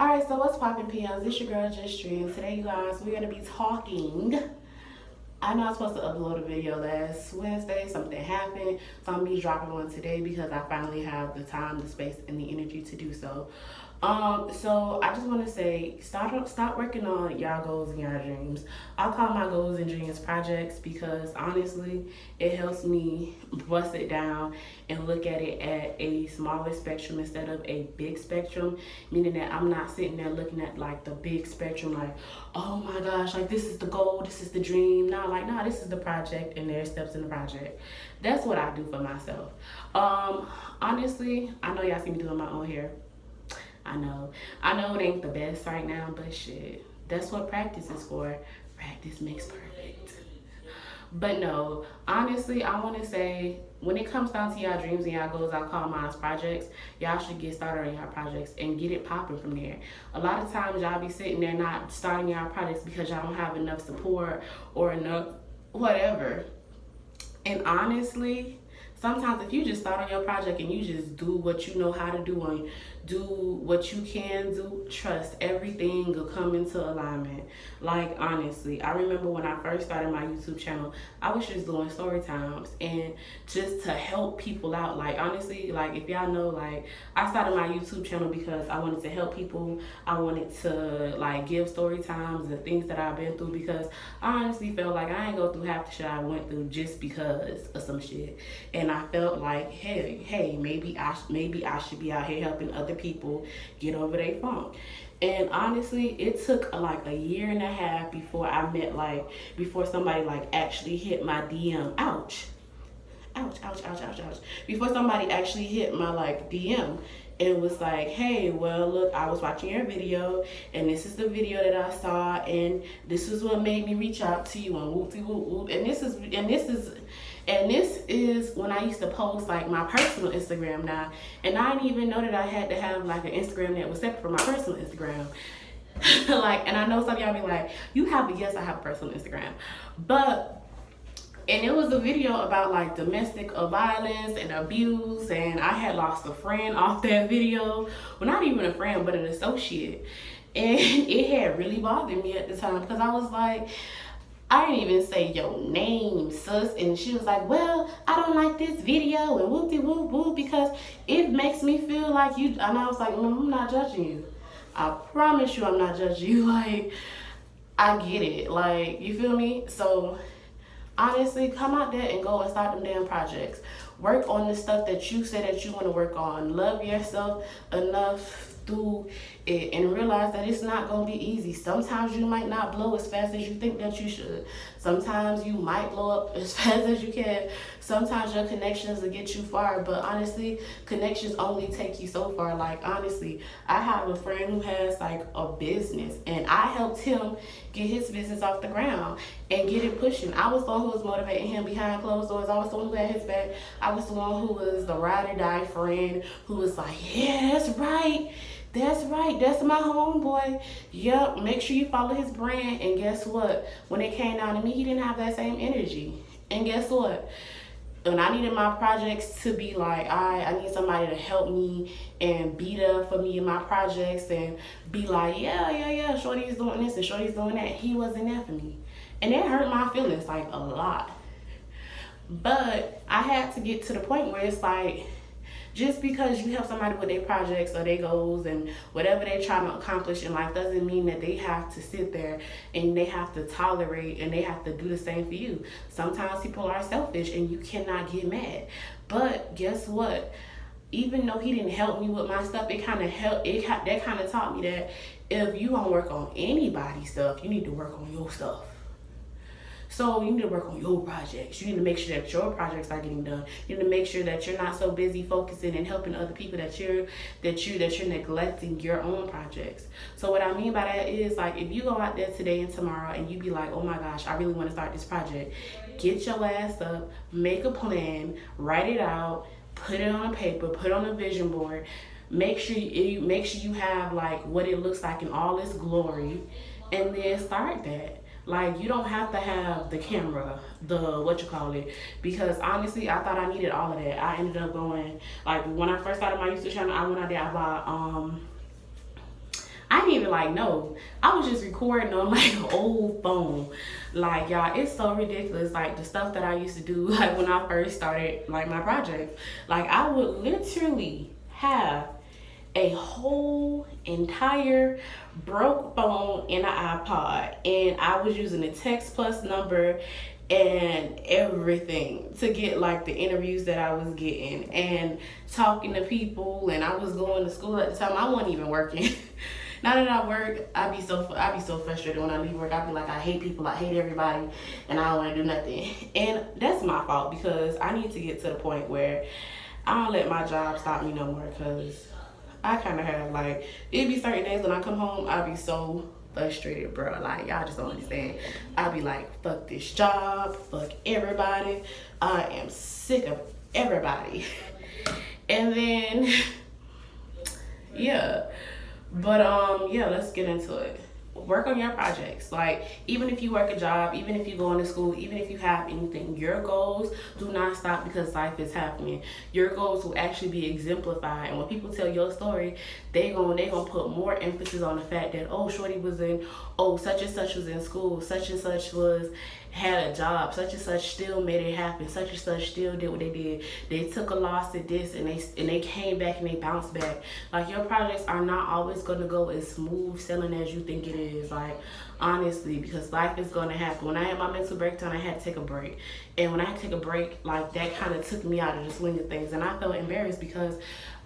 Alright, so what's poppin' PMs? It's your girl Just Dria. Today, you guys, we're gonna be talking. I know I was supposed to upload a video last Wednesday. Something happened, so I'm gonna be dropping one today because I finally have the time, the space, and the energy to do so. So I just want to say, stop working on y'all goals and y'all dreams. I call my goals and dreams projects because honestly, it helps me bust it down and look at it at a smaller spectrum instead of a big spectrum. Meaning that I'm not sitting there looking at like the big spectrum, like, oh my gosh, like this is the goal, this is the dream. Nah, this is the project, and there's steps in the project. That's what I do for myself. Honestly, I know y'all see me doing my own hair. I know it ain't the best right now, but shit, that's what practice is for. Practice makes perfect. But no, honestly, I want to say, when it comes down to y'all dreams and y'all goals, I call mine projects. Y'all should get started on y'all projects and get it popping from there. A lot of times y'all be sitting there not starting y'all projects because y'all don't have enough support or enough whatever. And honestly, sometimes if you just start on your project and you just do what you know how to do and do what you can do, trust everything will come into alignment. Like honestly, I remember when I first started my YouTube channel, I was just doing story times and just to help people out. Like honestly, like if y'all know, like I started my YouTube channel because I wanted to help people. I wanted to like give story times, the things that I've been through, because I honestly felt like I ain't go through half the shit I went through just because of some shit. And I felt like, hey, maybe I should be out here helping other people get over their funk. And honestly, it took like a year and a half before somebody like actually hit my DM. Ouch. Before somebody actually hit my like DM and was like, hey, well, look, I was watching your video and this is the video that I saw and this is what made me reach out to you and whoop whoop whoop. And this is when I used to post like my personal Instagram now. And I didn't even know that I had to have like an Instagram that was separate from my personal Instagram. Like, and I know some of y'all be like, yes, I have a personal Instagram. And it was a video about like domestic violence and abuse, and I had lost a friend off that video. Well, not even a friend, but an associate. And it had really bothered me at the time because I was like, I didn't even say your name, sus. And she was like, well, I don't like this video and whoop-de-whoop-whoop because it makes me feel like you. And I was like, I'm not judging you. I promise you I'm not judging you. Like, I get it. Like, you feel me? So, honestly, come out there and go and start them damn projects. Work on the stuff that you say that you want to work on. Love yourself enough through it and realize that it's not going to be easy. Sometimes you might not blow as fast as you think that you should. Sometimes you might blow up as fast as you can. Sometimes your connections will get you far, but honestly, connections only take you so far. Like honestly, I have a friend who has like a business and I helped him get his business off the ground and get it pushing. I was the one who was motivating him behind closed doors. I was the one who had his back. I was the one who was the ride or die friend who was like, yeah, that's right. That's my homeboy. Yep, make sure you follow his brand. And guess what? When it came down to me, he didn't have that same energy. And guess what? When I needed my projects to be like, I need somebody to help me and be there for me in my projects and be like, yeah, Shorty's doing this and Shorty's doing that. He wasn't there for me. And it hurt my feelings like a lot. But I had to get to the point where it's like, just because you help somebody with their projects or their goals and whatever they're trying to accomplish in life doesn't mean that they have to sit there and they have to tolerate and they have to do the same for you. Sometimes people are selfish and you cannot get mad. But guess what? Even though he didn't help me with my stuff, that kind of taught me that if you don't work on anybody's stuff, you need to work on your stuff. So you need to work on your projects. You need to make sure that your projects are getting done. You need to make sure that you're not so busy focusing and helping other people that you're neglecting your own projects. So what I mean by that is, like, if you go out there today and tomorrow and you be like, oh my gosh, I really want to start this project, get your ass up, make a plan, write it out, put it on a paper, put it on a vision board. Make sure you have like what it looks like in all its glory, and then start that. Like, you don't have to have the camera, because honestly, I thought I needed all of that. I ended up going, like, when I first started my YouTube channel, I went out there, I didn't even like know. I was just recording on like an old phone. Like, y'all, it's so ridiculous. Like the stuff that I used to do, like when I first started like my project. Like I would literally have a whole entire broke phone in an iPod, and I was using a text plus number and everything to get like the interviews that I was getting and talking to people. And I was going to school at the time. I wasn't even working. Now that I work, I be so frustrated when I leave work. I be like, I hate people, I hate everybody, and I don't want to do nothing. And that's my fault, because I need to get to the point where I don't let my job stop me no more. Because I kind of have like, it be certain days when I come home, I be so frustrated, bro. Like, y'all just don't understand. I be like, fuck this job, fuck everybody. I am sick of everybody. And then, yeah. But yeah, let's get into it. Work on your projects. Like, even if you work a job, even if you go into school, even if you have anything, your goals do not stop because life is happening. Your goals will actually be exemplified. And when people tell your story, they gonna put more emphasis on the fact that, oh, shorty was in, oh, such and such was in school, such and such had a job, such and such still made it happen, such and such still did what they did. They took a loss at this and they came back and they bounced back. Like, your projects are not always gonna go as smooth sailing as you think it is. Like, honestly, because life is gonna happen. When I had my mental breakdown, I had to take a break. And when I had to take a break, like, that kind of took me out of the swing of things. And I felt embarrassed because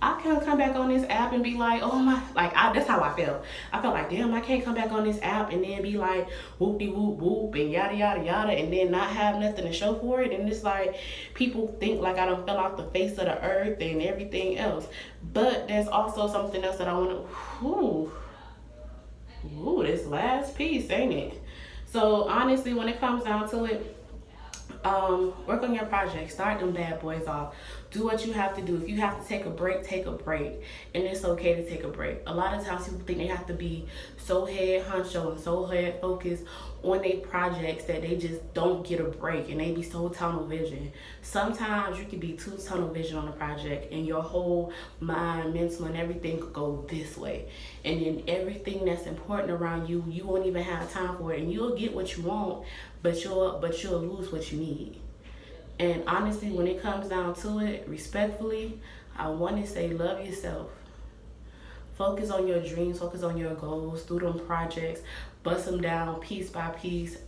I can't come back on this app and be like, oh my, like, that's how I felt. I felt like, damn, I can't come back on this app and then be like, whoop-de-whoop-whoop and yada, yada, yada, and then not have nothing to show for it. And it's like, people think like I done fell off the face of the earth and everything else. But there's also something else that I want to, this last piece, ain't it? So honestly, when it comes down to it, work on your project. Start them bad boys off. Do what you have to do. If you have to take a break, take a break. And it's okay to take a break. A lot of times people think they have to be so head honcho and so head focused on their projects that they just don't get a break and they be so tunnel vision. Sometimes you can be too tunnel vision on a project and your whole mind, mental, and everything could go this way. And then everything that's important around you, you won't even have time for it. And you'll get what you want, but you'll lose what you need. And honestly, when it comes down to it, respectfully, I want to say love yourself. Focus on your dreams, focus on your goals, do them projects, bust them down piece by piece,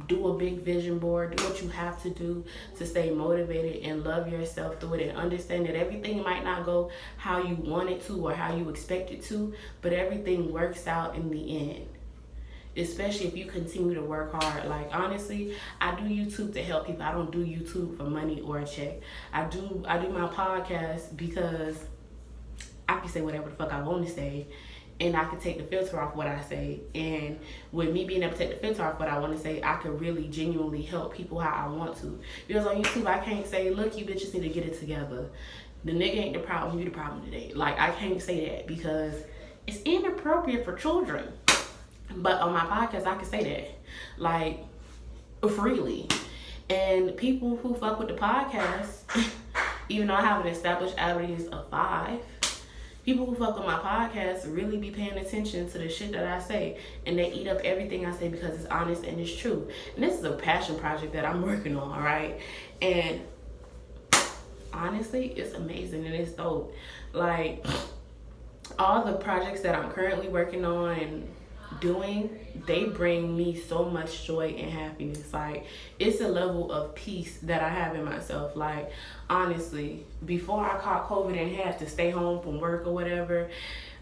do a big vision board, do what you have to do to stay motivated and love yourself through it, and understand that everything might not go how you want it to or how you expect it to, but everything works out in the end. Especially if you continue to work hard. Like, honestly, I do YouTube to help people. I don't do YouTube for money or a check. I do my podcast because I can say whatever the fuck I want to say, and I can take the filter off what I say. And with me being able to take the filter off what I want to say, I can really genuinely help people how I want to. Because on YouTube, I can't say, look, you bitches need to get it together. The nigga ain't the problem, you the problem today. Like, I can't say that because it's inappropriate for children. But on my podcast, I can say that, like, freely. And people who fuck with the podcast, even though I have an established audience of 5, people who fuck with my podcast really be paying attention to the shit that I say. And they eat up everything I say because it's honest and it's true. And this is a passion project that I'm working on, all right? And honestly, it's amazing and it's dope. Like, all the projects that I'm currently working on and doing, they bring me so much joy and happiness. Like, it's a level of peace that I have in myself. Like, honestly, before I caught COVID and had to stay home from work or whatever,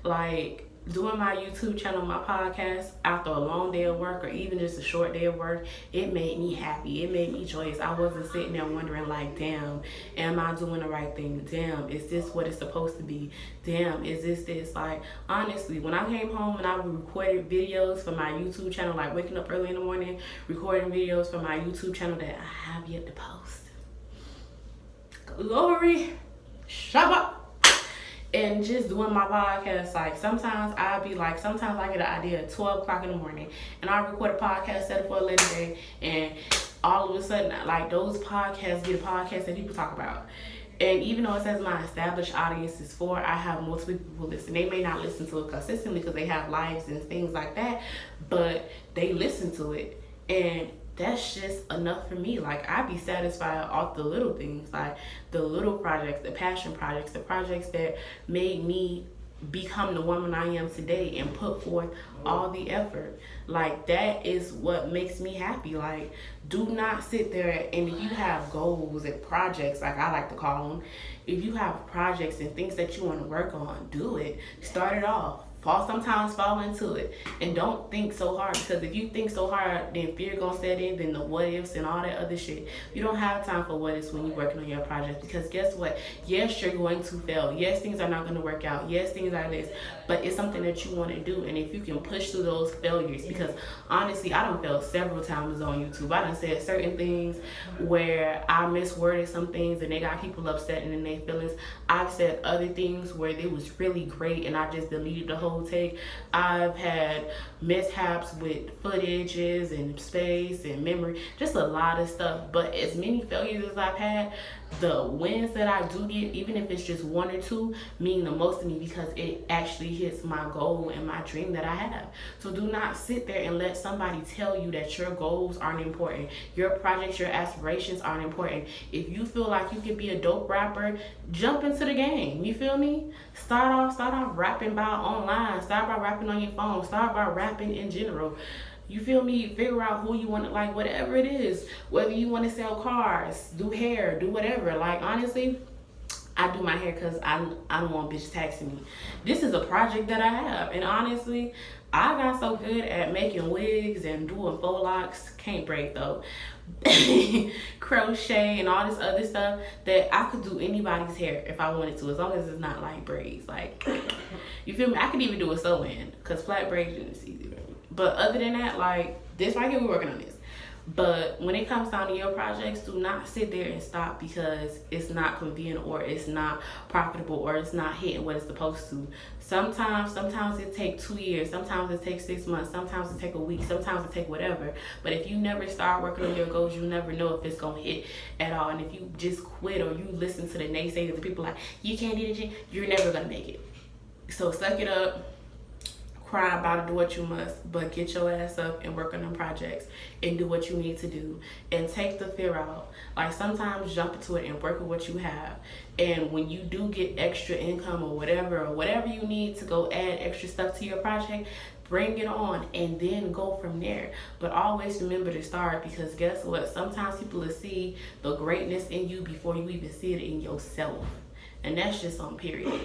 like, doing my YouTube channel, my podcast, after a long day of work or even just a short day of work, it made me happy. It made me joyous. I wasn't sitting there wondering like, damn, am I doing the right thing? Damn, is this what it's supposed to be? Damn, is this? Like, honestly, when I came home and I recorded videos for my YouTube channel, like waking up early in the morning, recording videos for my YouTube channel that I have yet to post. Glory, Shabbat. And just doing my podcast, like, sometimes I get an idea at 12 o'clock in the morning, and I record a podcast set for a later day, and all of a sudden, like, those podcasts get a podcast that people talk about. And even though it says my established audience is 4, I have multiple people listen. They may not listen to it consistently because they have lives and things like that, but they listen to it. And that's just enough for me. Like, I be satisfied off the little things, like the little projects, the passion projects, the projects that made me become the woman I am today and put forth all the effort. Like, that is what makes me happy. Like, do not sit there, and if you have goals and projects, like I like to call them, if you have projects and things that you want to work on, do it. Start it off. Sometimes fall into it, and don't think so hard, because if you think so hard, then fear gonna set in, then the what ifs and all that other shit. You don't have time for what ifs when you're working on your project, because guess what? Yes, you're going to fail. Yes, things are not going to work out. Yes, things are this, but it's something that you want to do. And if you can push through those failures, because honestly, I done failed several times on YouTube. I done said certain things where I misworded some things and they got people upset and in their feelings. I've said other things where it was really great and I just deleted the whole take. I've had mishaps with footages and space and memory, just a lot of stuff. But as many failures as I've had, the wins that I do get, even if it's just 1 or 2, mean the most to me, because it actually hits my goal and my dream that I have. So do not sit there and let somebody tell you that your goals aren't important, your projects, your aspirations aren't important. If you feel like you can be a dope rapper, jump into the game. You feel me? Start off rapping by online. Start by rapping on your phone. Start by rapping in general. You feel me? Figure out who you want to, like, whatever it is. Whether you want to sell cars, do hair, do whatever. Like, honestly, I do my hair because I don't want bitches taxing me. This is a project that I have. And honestly, I got so good at making wigs and doing faux locks. Can't braid though. Crochet and all this other stuff that I could do anybody's hair if I wanted to, as long as it's not like braids. Like, you feel me? I could even do a sew-in, because flat braids is easy. But other than that, like, this right here, we're working on this. But when it comes down to your projects, do not sit there and stop because it's not convenient, or it's not profitable, or it's not hitting what it's supposed to. Sometimes it takes 2 years, sometimes it takes 6 months, sometimes it takes a week, sometimes it takes whatever. But if you never start working on your goals, you never know if it's gonna hit at all. And if you just quit, or you listen to the naysayers, the people like, you can't do it, you're never gonna make it. So suck it up. Cry about it, do what you must, but get your ass up and work on them projects and do what you need to do and take the fear out. Like, sometimes jump into it and work with what you have. And when you do get extra income or whatever you need to go add extra stuff to your project, bring it on and then go from there. But always remember to start, because guess what? Sometimes people will see the greatness in you before you even see it in yourself. And that's just on period.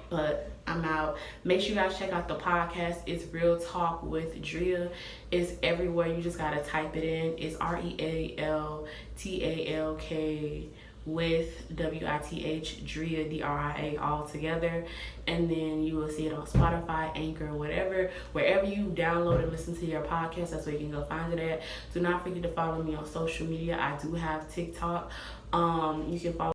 But I'm out. Make sure you guys check out the podcast. It's Real Talk with Dria. It's everywhere. You just gotta type it in. It's RealTalk with WITH, Dria, DRIA, all together. And then you will see it on Spotify, Anchor, wherever you download and listen to your podcast. That's where you can go find it at. Do not forget to follow me on social media. I do have TikTok. You can follow